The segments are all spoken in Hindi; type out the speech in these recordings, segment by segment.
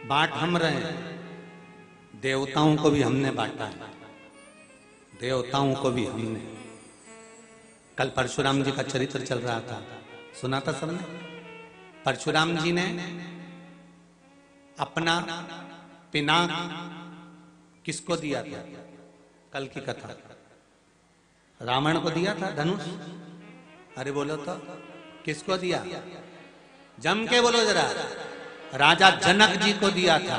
बांट हम रहे हैं, देवताओं को भी हमने बांटा है, देवताओं को भी हमने। कल परशुराम जी का चरित्र चल रहा था, सुना था सबने। परशुराम जी ने अपना पिनाक किसको दिया था? कल की कथा, रावण को दिया था धनुष। अरे बोलो तो, किसको दिया? जम के बोलो जरा। राजा जनक जी को दिया था।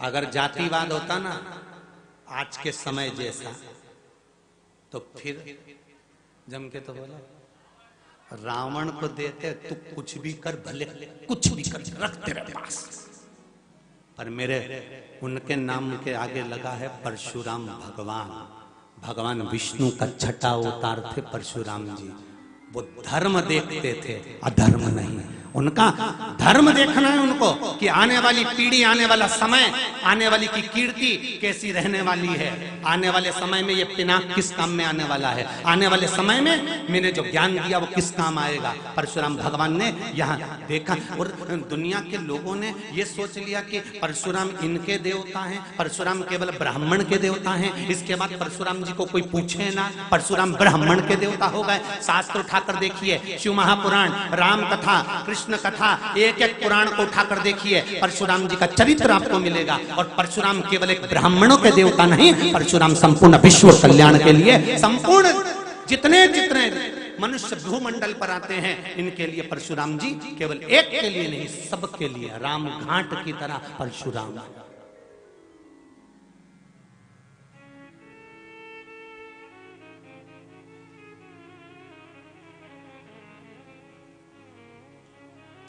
अगर जातिवाद होता ना आज के समय जैसा, तो फिर जम के तो बोला, रावण को देते तू कुछ भी कर, भले कुछ भी कर, रख तेरे पास, पर मेरे उनके नाम के आगे लगा है परशुराम भगवान। भगवान विष्णु का छठा अवतार थे परशुराम जी। वो धर्म देखते थे, अधर्म नहीं। उनका धर्म देखना है उनको कि आने वाली पीढ़ी, आने वाला समय, आने वाली की कीर्ति कैसी रहने वाली है। आने वाले समय में ये पिनाक किस काम में आने वाला है, आने वाले समय में मैंने जो ज्ञान दिया वो किस काम आएगा। परशुराम भगवान ने यहाँ देखा और दुनिया के लोगों ने ये सोच लिया कि परशुराम इनके देवता हैं, परशुराम केवल ब्राह्मण के देवता हैं। इसके बाद परशुराम जी को कोई पूछे ना, परशुराम ब्राह्मण के देवता हो गए। शास्त्र उठाकर देखिए, शिव महापुराण, राम कथा, कृष्ण कथा, एक एक पुराण को उठाकर देखिए, परशुराम जी का चरित्र आपको मिलेगा। और परशुराम केवल एक ब्राह्मणों के देवता नहीं, परशुराम संपूर्ण विश्व कल्याण के लिए, संपूर्ण जितने जितने मनुष्य भूमंडल पर आते हैं, इनके लिए परशुराम जी केवल एक के लिए नहीं, सबके लिए। राम घाट की तरह परशुराम।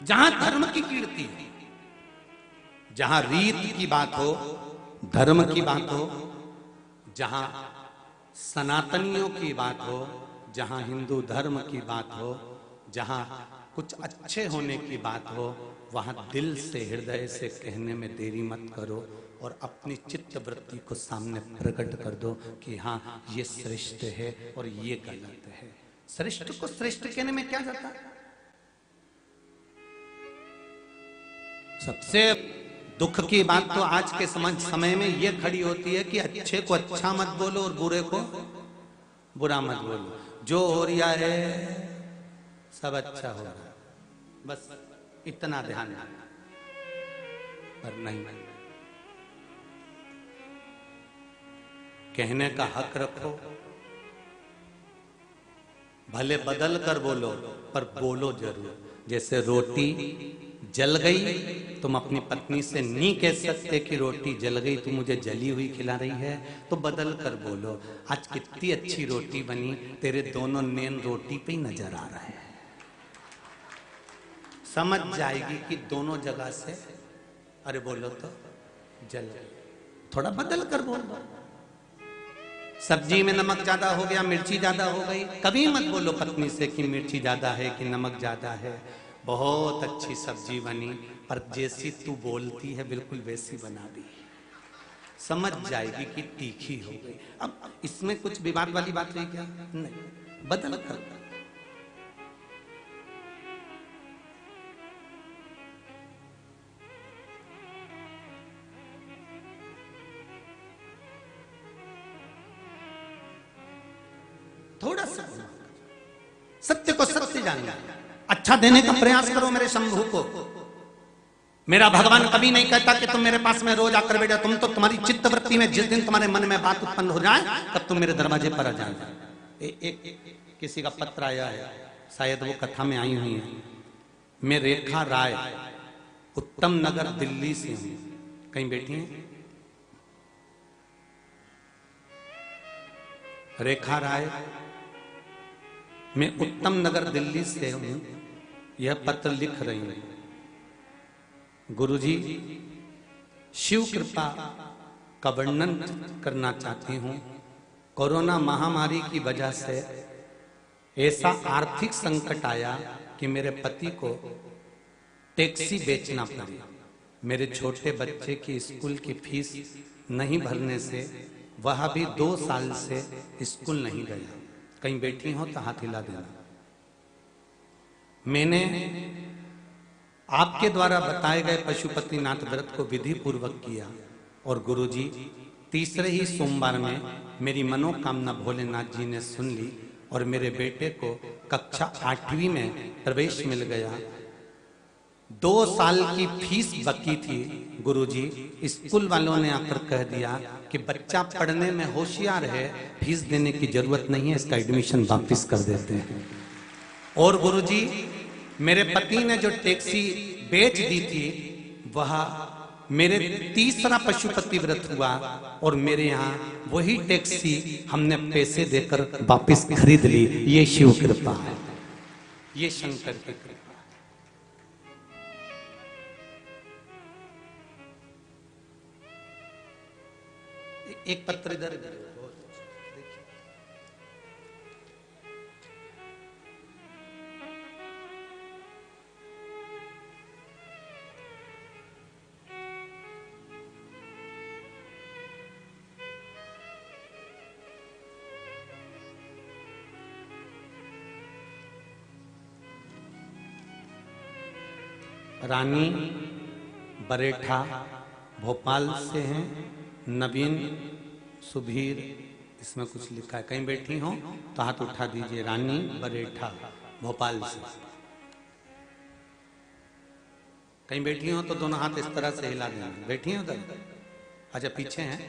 जहां धर्म की कीर्ति, जहां रीत की बात हो, धर्म की बात हो, जहां सनातनियों की बात हो, जहां हिंदू धर्म की बात हो, जहां कुछ अच्छे होने की बात हो, वहां दिल से, हृदय से कहने में देरी मत करो और अपनी चित्त वृत्ति को सामने प्रकट कर दो कि हाँ ये श्रेष्ठ है और ये गलत है। श्रेष्ठ को श्रेष्ठ कहने में क्या जाता है? सबसे दुख की बात तो आज के समय में ये खड़ी होती है कि अच्छे को अच्छा मत बोलो और बुरे को बुरा मत बोलो। जो हो रहा है सब अच्छा हो रहा है, बस इतना ध्यान रखना। पर नहीं, कहने का हक रखो, भले बदल कर बोलो पर बोलो जरूर। जैसे रोटी जल गई, तुम अपनी पत्नी से नहीं कह सकते कि रोटी जल गई, तू मुझे जली हुई खिला रही है, तो बदल कर बोलो, आज कितनी अच्छी रोटी बनी, तेरे दोनों नैन रोटी पे ही नजर आ रहे हैं। समझ जाएगी कि दोनों जगह से, अरे बोलो तो जल गई, थोड़ा बदल कर बोलो। सब्जी में नमक ज्यादा हो गया, मिर्ची ज्यादा हो गई, कभी मत बोलो पत्नी से कि मिर्ची ज्यादा है कि नमक ज्यादा है। बहुत अच्छी सब्जी बनी, पर जैसी तू बोलती है बिल्कुल वैसी बना दी। समझ जाएगी कि तीखी हो गई। अब इसमें कुछ विवाद वाली बात रही क्या? नहीं, बदल कर। थोड़ा सा सत्य को सत्य जानना, अच्छा देने का प्रयास करो मेरे शंभू को। मेरा भगवान कभी नहीं कहता कि तुम मेरे पास में रोज आकर बैठो। तुम तो, तुम्हारी चित्त वृत्ति में जिस दिन तुम्हारे मन में बात उत्पन्न हो जाए, तब तुम मेरे दरवाजे पर आ जाए। एक किसी का पत्र आया है, शायद वो कथा में आई हुई है। मैं रेखा राय, उत्तम नगर दिल्ली से हूं। कहीं बैठी हैं? रेखा राय, मैं उत्तम नगर दिल्ली से हूं, यह पत्र लिख रही हूं। गुरुजी, शिव कृपा का वर्णन करना चाहती हूं। कोरोना महामारी की वजह से ऐसा आर्थिक संकट आया कि मेरे पति को टैक्सी बेचना पड़ी। मेरे छोटे बच्चे की स्कूल की फीस नहीं भरने से वह भी 2 साल से स्कूल नहीं गया। कहीं बैठी हो तो हाथ हिला देना। मैंने आपके द्वारा बताए गए पशुपतिनाथ व्रत को विधि पूर्वक किया और गुरुजी तीसरे ही सोमवार में मेरी मनोकामना भोलेनाथ जी ने सुन ली और मेरे बेटे को कक्षा 8वीं में प्रवेश मिल गया। 2 साल की फीस बाकी थी गुरुजी, स्कूल वालों ने आकर कह दिया कि बच्चा पढ़ने में होशियार है, फीस देने की जरूरत नहीं है, इसका एडमिशन वापस कर देते हैं। और गुरुजी मेरे पति ने जो टैक्सी बेच दी थी वह मेरे तीसरा पशुपति व्रत हुआ और मेरे यहाँ वही टैक्सी हमने पैसे देकर वापस खरीद ली। ये शिव कृपा है, ये शंकर की कृपा। एक पत्र इधर रानी बरेठा भोपाल से हैं, नवीन सुधीर, इसमें कुछ लिखा है, कहीं बैठी हो तो हाथ उठा दीजिए। रानी बरेठा भोपाल से, कहीं बैठी हो तो दोनों हाथ इस तरह से हिला देना। बैठी हो उधर, अच्छा पीछे हैं,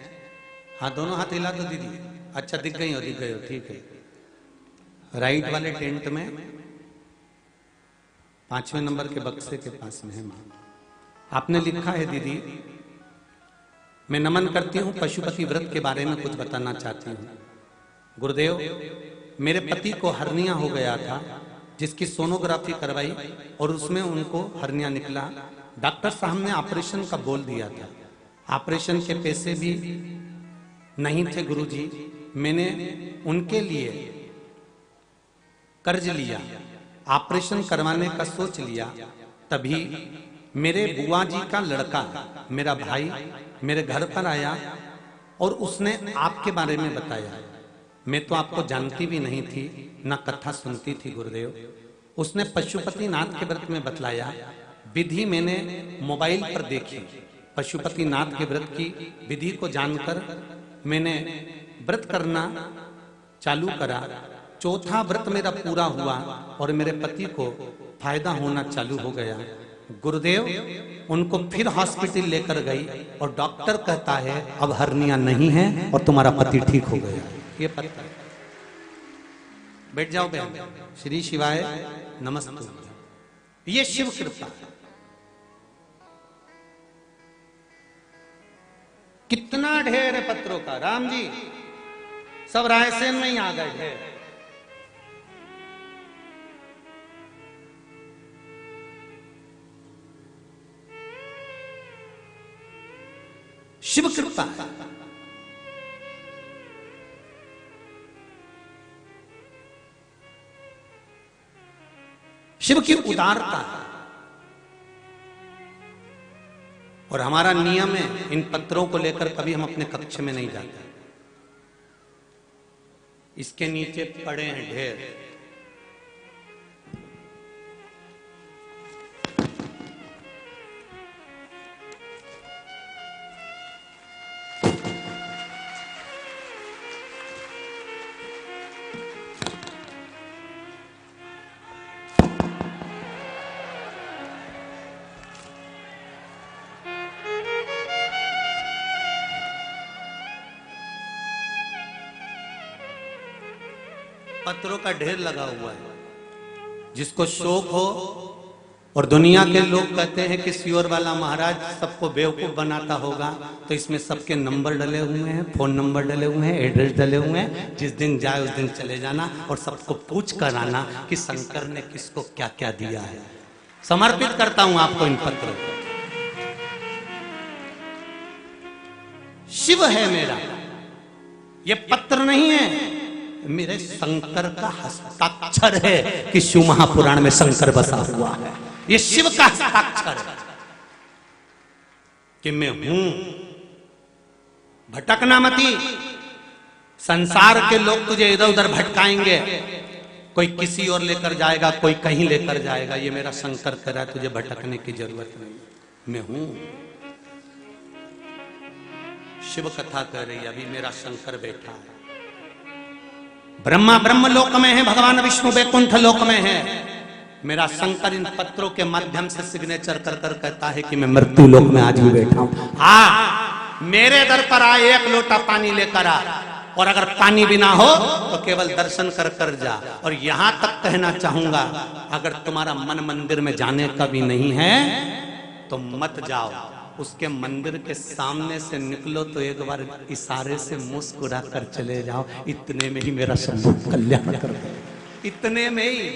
हाँ दोनों हाथ हिला दो दीदी। अच्छा दिख गई हो, ठीक है। राइट वाले टेंट में 5वें नंबर के बक्से के पास में है मां। आपने लिखा है दीदी, मैं नमन करती हूँ, पशुपति व्रत के बारे में कुछ बताना चाहती हूँ। गुरुदेव, मेरे पति को हर्निया हो गया था जिसकी सोनोग्राफी करवाई और उसमें उनको हर्निया निकला। डॉक्टर साहब ने ऑपरेशन का बोल दिया था, ऑपरेशन के पैसे भी नहीं थे गुरुजी। मैंने उनके लिए कर्ज लिया, ऑपरेशन करवाने का सोच लिया। तभी मेरे बुआ जी का लड़का, मेरा भाई, मेरे घर पर आया और उसने आपके बारे में बताया। मैं तो आपको जानती भी नहीं थी, ना कथा सुनती थी गुरुदेव। उसने पशुपतिनाथ के व्रत में बतलाया। विधि मैंने मोबाइल पर देखी, पशुपतिनाथ के व्रत की विधि को जानकर मैंने व्रत करना चालू करा। चौथा व्रत मेरा पूरा हुआ और मेरे पति को फायदा होना चालू हो गया। गुरुदेव उनको फिर हॉस्पिटल लेकर गई और डॉक्टर कहता है अब हर्निया नहीं है और तुम्हारा पति ठीक हो गया। ये पता, बैठ जाओ बहन। श्री शिवाय नमस्ते। ये शिव कृपा। कितना ढेर है पत्रों का, राम जी सब रायसेन में ही आ गए ढेर। शिव कृपा है। शिव की उदारता है। और हमारा नियम है, इन पत्रों को लेकर कभी हम अपने कक्ष में नहीं जाते। इसके नीचे पड़े हैं ढेर। पत्रों का ढेर लगा हुआ है। जिसको शौक हो, और दुनिया के लोग कहते हैं कि सियोर वाला महाराज सबको बेवकूफ बनाता होगा, तो इसमें सबके नंबर डले हुए हैं, फोन नंबर डले हुए हैं, एड्रेस डले हुए हैं। जिस दिन जाए उस दिन चले जाना और सबको पूछ कर आना कि शंकर ने किसको क्या क्या दिया है। समर्पित करता हूं आपको इन पत्रों को। शिव है मेरा, ये पत्र नहीं है, मेरे शंकर का हस्ताक्षर है कि शिव महापुराण में शंकर बसा हुआ है। ये शिव का हस्ताक्षर है कि मैं हूं। भटकना मती, संसार के लोग तुझे इधर उधर भटकाएंगे, कोई किसी और लेकर जाएगा, कोई कहीं लेकर जाएगा। ये मेरा शंकर कह रहा है तुझे भटकने की जरूरत नहीं, मैं हूं। शिव कथा कह रही है, अभी मेरा शंकर बैठा है। ब्रह्मा ब्रह्म लोक में है, भगवान विष्णु वैकुंठ लोक में है। मेरा शंकर इन पत्रों के माध्यम से सिग्नेचर कर कर कहता है कि मैं मृत्यु लोक में आज भी बैठा हूं। हाँ, मेरे दर पर आ, एक लोटा पानी लेकर आ, और अगर पानी भी ना हो तो केवल दर्शन कर कर जा। और यहां तक कहना चाहूंगा, अगर तुम्हारा मन मंदिर में जाने का भी नहीं है तो मत जाओ, उसके मंदिर के सामने से निकलो तो एक बार इशारे से मुस्कुरा कर चले जाओ। इतने में ही मेरा शंभू कल्याण कर दे, इतने में ही।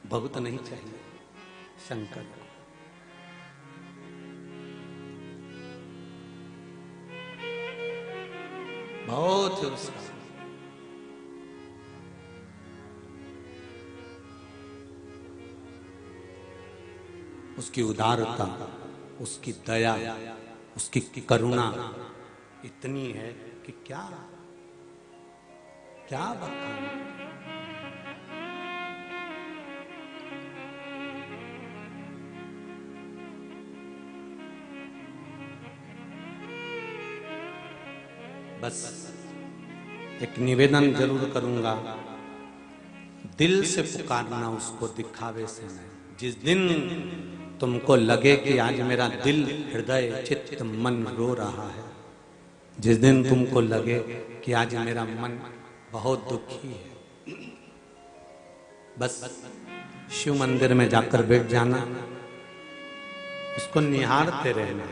बहुत नहीं चाहिए शंकर को। बहुत है उसका। उसकी उदारता, उसकी दया, उसकी करुणा इतनी है कि क्या क्या बताऊं। बस एक निवेदन जरूर करूंगा, दिल से पुकारना उसको, दिखावे से नहीं। जिस दिन तुमको लगे कि आज मेरा दिल, हृदय, चित्त, मन रो रहा है, जिस दिन तुमको लगे कि आज मेरा मन बहुत दुखी है, बस शिव मंदिर में जाकर बैठ जाना, उसको निहारते रहना,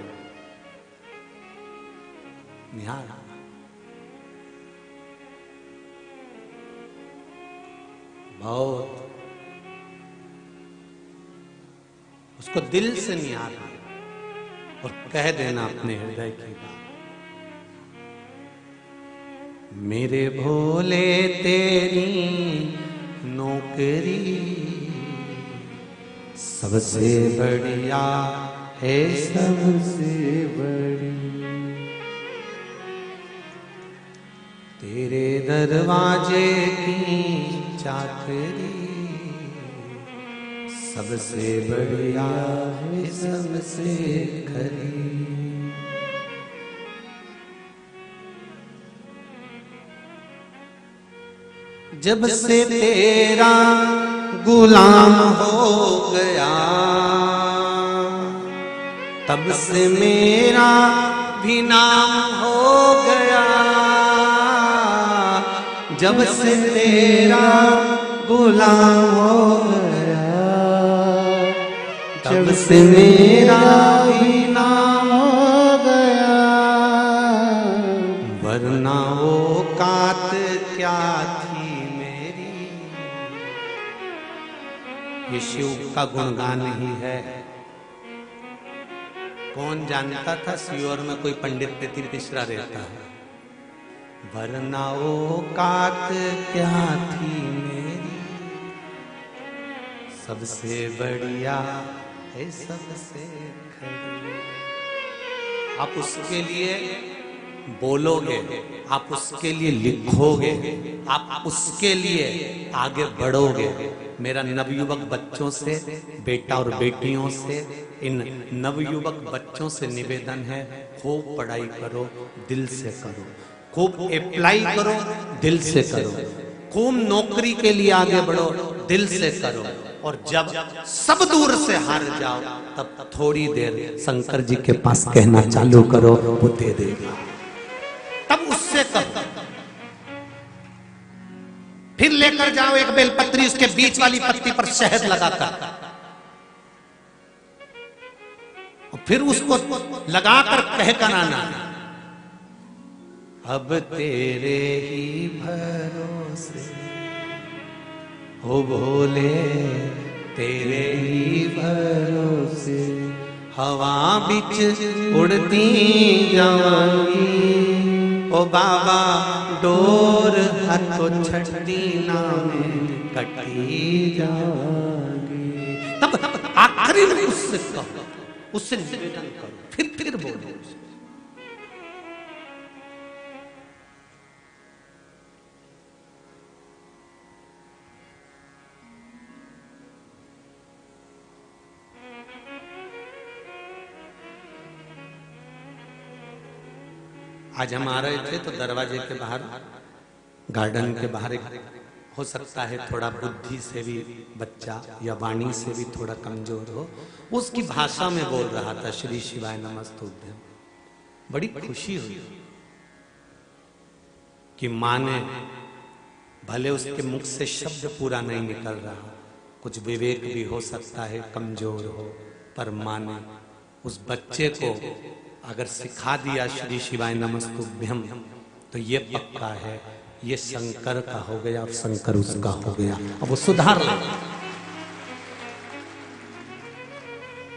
निहार। बहुत उसको दिल से निहारना और कह देना अपने हृदय की बात। मेरे भोले तेरी नौकरी सबसे बढ़िया है, सबसे बड़ी। तेरे दरवाजे की चाकरी सबसे बढ़िया है, सबसे खरी। जब से तेरा गुलाम हो गया, तब से मेरा भी नाम हो गया। जब से तेरा गुलाम हो गया, तब से मेरा भी नाम हो गया। वरना वो कात क्या थी मेरी। ये शिव का गुणगान ही है। कौन जानता था सीहोर में कोई पंडित तेती मिश्रा रहता है। वरना वो कात क्या थी मेरी, सबसे बढ़िया है, सबसे खरी। आप उसके लिए बोलोगे, आप उसके लिए लिखोगे, आप उसके लिए आगे बढ़ोगे। मेरा नवयुवक बच्चों से, बेटा और बेटियों से, इन नवयुवक बच्चों से निवेदन है, खूब पढ़ाई करो, दिल से करो, खूब अप्लाई करो, दिल से करो, खूब नौकरी के लिए आगे बढ़ो, दिल से करो। और जब सब दूर से हार जाओ, तब थोड़ी देर शंकर जी के पास कहना चालू करो, वो दे देगा। तब उससे कहो, फिर लेकर जाओ एक बेलपत्री, उसके बीच वाली पत्ती पर शहद लगाकर, और फिर उसको लगाकर कह कर आना, अब तेरे ही भरोसे हो भोले, तेरे ही भरोसे हवा बिच उड़ती जाऊंगी। ओ बाबा डोर हाथों छड़ी ना में कटी जाऊंगी। तब आखिरी में उससे कहो, उससे निवेदन करो, फिर बोलो। आज हम आ रहे थे तो दरवाजे के बाहर, गार्डन के बाहर एक हो सकता है थोड़ा बुद्धि से भी बच्चा या वाणी से भी थोड़ा कमजोर हो, उसकी भाषा में बोल रहा था श्री शिवाय नमस्तुभ्यम। बड़ी खुशी हुई कि माँ ने, भले उसके मुख से शब्द पूरा नहीं निकल रहा, कुछ विवेक भी हो सकता है कमजोर हो, पर माँ ने उस बच्चे को अगर सिखा दिया श्री शिवाय नमस्तुभ्यम, तो ये पक्का है ये शंकर का हो गया, अब शंकर उसका हो गया, अब वो सुधार लेगा।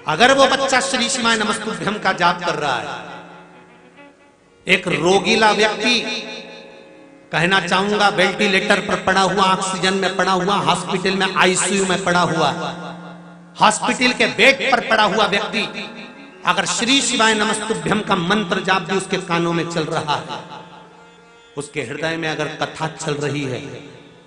अगर वो बच्चा श्री शिवाय नमस्तुभ्यम का जाप कर रहा है, एक रोगीला व्यक्ति, कहना चाहूंगा वेंटिलेटर पर पड़ा हुआ, ऑक्सीजन में पड़ा हुआ, हॉस्पिटल में आईसीयू में पड़ा हुआ, हॉस्पिटल के बेड पर पड़ा हुआ व्यक्ति, अगर श्री शिवाय नमस्तुभ्यम का मंत्र जाप भी उसके कानों में चल रहा है, उसके हृदय में अगर कथा चल रही है,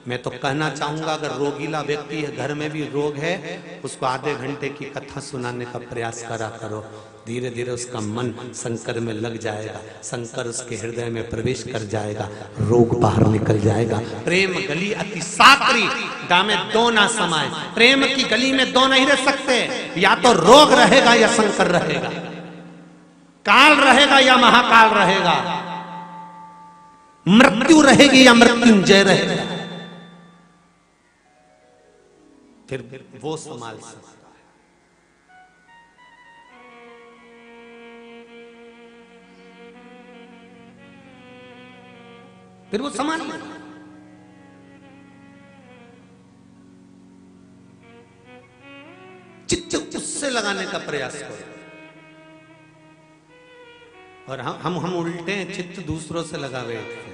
मैं तो कहना चाहूंगा अगर रोगीला व्यक्ति है, घर में भी रोग है, उसको आधे घंटे की कथा सुनाने का प्रयास करा करो। धीरे धीरे उसका मन शंकर में लग जाएगा, शंकर उसके हृदय में प्रवेश कर जाएगा, रोग बाहर निकल जाएगा। प्रेम गली अति साकरी, दामे दो ना समाये। प्रेम की गली में दो नहीं रह सकते, या तो रोग रहेगा या शंकर रहेगा, काल रहेगा या महाकाल रहेगा, मृत्यु रहेगी या मृत्युंजय रहेगा, फिर वो संभाल सकता है। फिर वो संभाल लेगा। चित्त उससे लगाने का प्रयास करो, और हम उल्टे हैं, चित्त दूसरों से लगा बैठते हैं।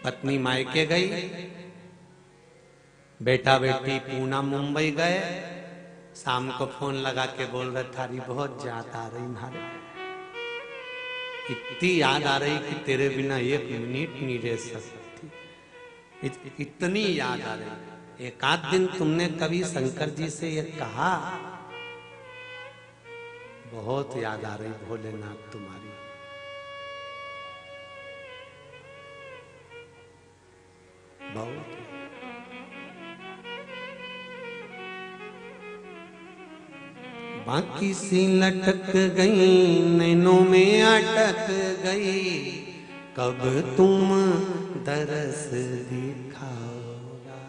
पत्नी मायके गई, बेटा बेटी पूना मुंबई गए, शाम को फोन लगा के बोल रहे थारी बहुत याद आ रही मारे, इतनी याद आ रही कि तेरे बिना एक मिनट नहीं रह सकती, इतनी याद आ रही। एक आध दिन तुमने कभी शंकर जी से ये कहा, बहुत याद आ रही भोलेनाथ तुम्हारी। बहुत बाकी सी लटक गई, नैनों में अटक गई, कब तुम दरस दिखाओगा।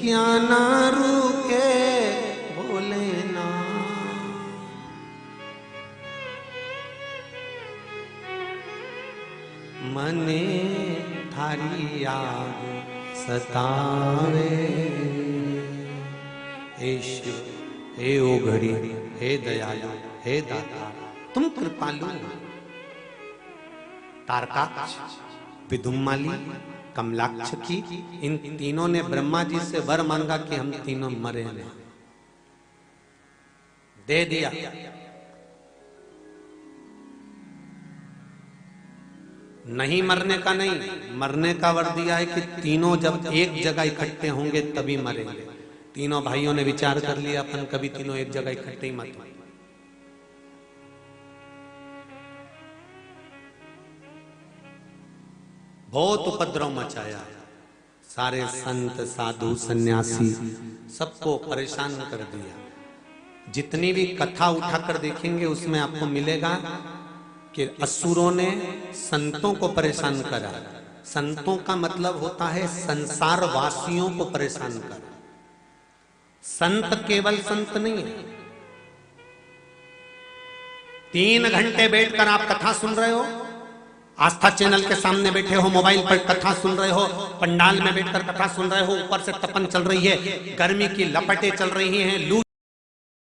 क्या ना रुके भोलेना, मने थारी याद सतावे। हे शिव, हे ओघड़ी, हे दयालु, हे दाता, तुम कृपालु। तारकाक्ष, विदुम्माली, कमलाक्ष की, इन तीनों ने ब्रह्मा जी से वर मांगा कि हम तीनों मरे नहीं, दे दिया। नहीं मरने का नहीं, मरने का वर दिया है कि तीनों जब एक जगह इकट्ठे होंगे तभी मरेंगे। तीनों भाइयों ने विचार कर लिया अपन कभी तीनों एक जगह इकट्ठे ही मत होंगे। बहुत उपद्रव मचाया, सारे संत साधु सन्यासी सबको परेशान कर दिया। जितनी भी कथा उठाकर देखेंगे उसमें आपको मिलेगा कि असुरों ने संतों को परेशान करा। संतों का मतलब होता है संसार वासियों को परेशान करा। संत केवल संत नहीं है। 3 घंटे बैठकर आप कथा सुन रहे हो, आस्था चैनल के सामने बैठे हो, मोबाइल पर कथा सुन रहे हो, पंडाल में बैठकर कथा सुन रहे हो, ऊपर से तपन चल रही है, गर्मी की लपटें चल रही हैं, लू